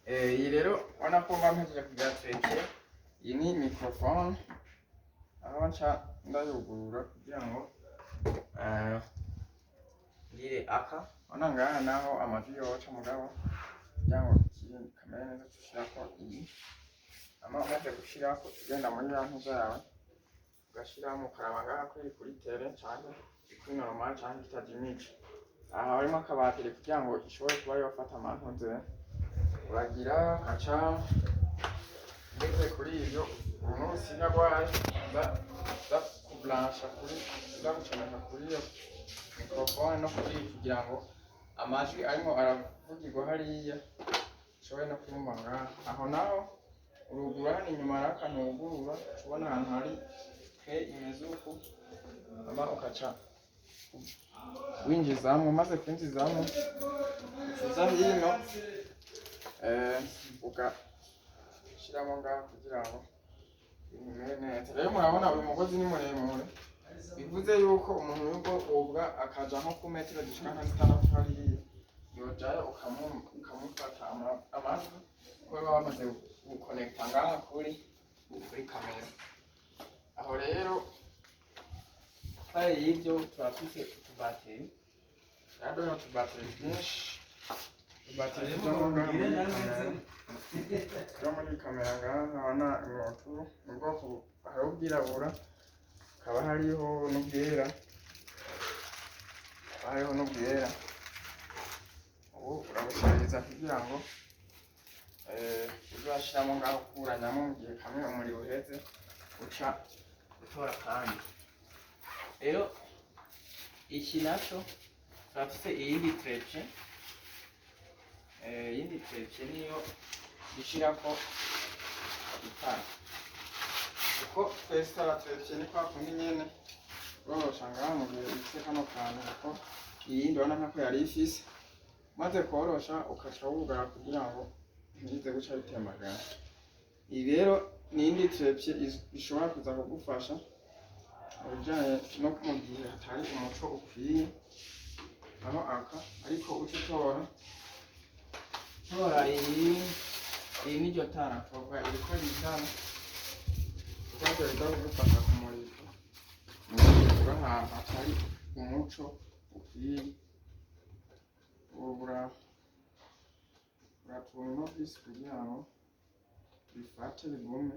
Iyi rero urabona ko mba mpejeje kugira tweke. Iyi ni microphone aho nca ndayugurura kugira ngo ngire aka. Urabona ngaha naho amajwi yoca mugabo kugira ngo kamere neza tushirako iyi. Ama umaze gushirako ugenda muri ya ntuza yawe ugashiramo ukaraba ngaha kuri tere canke kuri normal canke kitazimije. Aha harimo akabateri kugira ngo ishobore kuba yofata amantuze. Uragira aca ngeze kuri ivyo umunsi nagwaye za kublansha kuri za gucomeka kuri iyo microphone no kuri kugira ngo amajwi arimo aravugirwa hariya ushobore no kumva ngaha. Aho naho urugura hano inyuma hari akantu wugurura ubona ahantu hari he imeze uku, ama ukaca winjizamwo, maze kwinjizamwo uza hino ugashiramo ngaha kugira ngo bimere neza. Rero murabona uyu mugozi ni muremure, bivuze yuko umuntu yuko ubwa akaja nko ku metero zishika nka 6 hariya yojayo ukamufata amajwi kuko baba bamaze guconnecta ngaha kuri kamera. Aho rero hari y'ibyo turafise utubateri, rero utubateri twinshi, utubateri two muri kamera ngaha nkabona mu bwoko hari ubwirabura, hakaba hariho n'ubwera. Ubu urabushariza kugira ngo uzashiramo ngaho ukuranyamo mu gihe kamwe umuriro uheze uca utora kandi. Rero iki naco turafise iyindi trece. Iyindi trece niyo dushirako itara, kuko twese trece ni kwa kundi nyene urorosha ngaha mu gihe ufise kano kantu, kuko iyindi urabona nkako yari ifise, maze korosha ukaca wugara kugira ngo ntibize guca bitemagana. Iyi rero ni iyindi trece ishobora kuza kugufasha mu bijanye no mu gihe hatari umuco ukwiye aho aka, ariko uca utora iyi niryo tara twovuga iriko ritara kuko riza kugufasha kumurika mu gihe uri ahantu hatari umuco ukwiye. Ubu uratunga ino visi kugira ngo bifate bigume.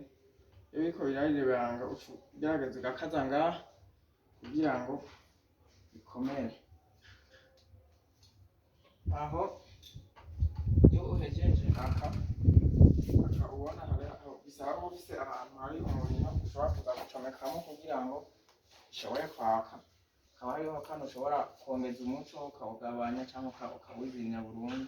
Iyo biriko birariranga ugerageza ugakaza ngaha kugira ngo bikomere. Aho iyo uhejeje aka ubona bisaba ko ufise ahantu hari umuriro ushobora kuza gucomekamo kugira ngo ishobore kwaka. Hakaba hariho kano ushobora kongeza umuco ukawugabanya cyangwa ukawuzimya burundu.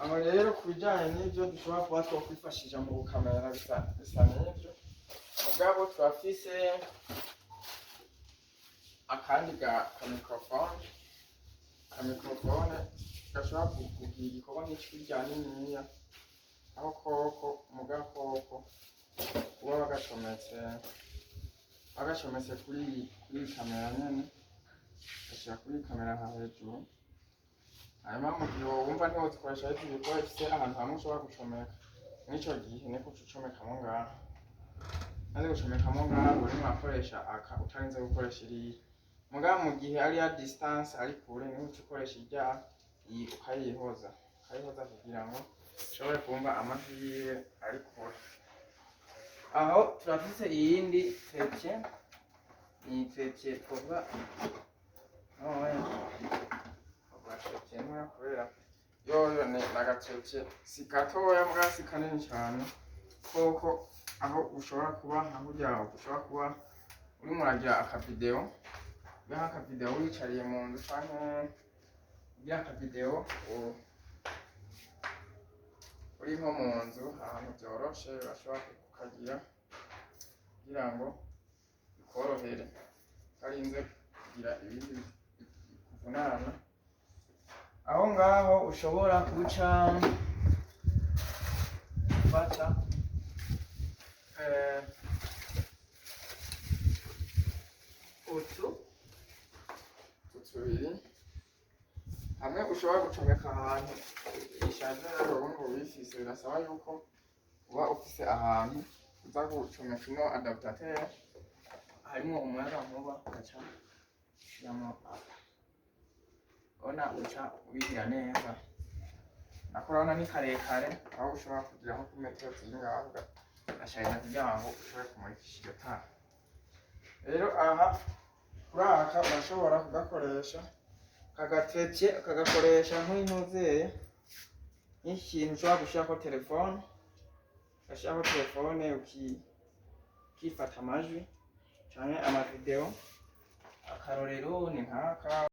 Aho rero ku bijyanye n'ibyo dushobora kuba twakwifashisha mu gukamera bisa n'ibyo, mugabo turafise akandi kamicrophone gashobora kugira igikorwa nk'icyo rya niniya, aho koko mu gakoko uba bagacometse kuri kamera nyene, gashyira kuri kamera nka hejuru. Hanyuma mu gihe wumva ntiwozikoresha ariko ibikoresho bifise ahantu hamwe ushobora gucomeka, mw'ico gihe niko ucomekamo ngaha. Maze gucomekamo ngaha urimo urakoresha aka utarinze gukoresha iriya. Mugabo mu gihe ari ya distance ari kure niho uca ukoresha iyi ukayihoza kugira ngo ushobore kumva amajwi yiwe ari kure. Aho turafise iyindi trece, iyi trece twovuga trece ntoya kubera yoyo ni agatrece si gatoya mbwa si kanini cyane, koko aho ushobora kuba ushobora kuba urimo uragira akavideo, akavideo wicariye mu nzu canke ugira akavideo uri nko mu nzu ahantu byoroshe urashobora kukagira kugira ngo bikorohere utarinze kugira ibindi bikuvunana. Aho ngaho ushobora guca ufata utu tubiri hamwe ushobora gucomeka ahantu isharijeri ubundi ubifise birasaba yuko uba ufise ahantu uza gucomeka ino adaptateur harimo umuyagankuba ugaca ushiramo ubona uca wigira neza nako urabona ni karekare aho ushobora kugira nko kuri metero zingaho ugasharija kugira ngo ushobore kumurikisha iryo tara. Rero aha kuri aka urashobora kugakoresha kagateretse ukagakoresha nk'intuzeye nk'ikintu ushobora gushirako telefone ugashirako telefone ukifata amajwi canke amavideo. Akarorero ni nkaka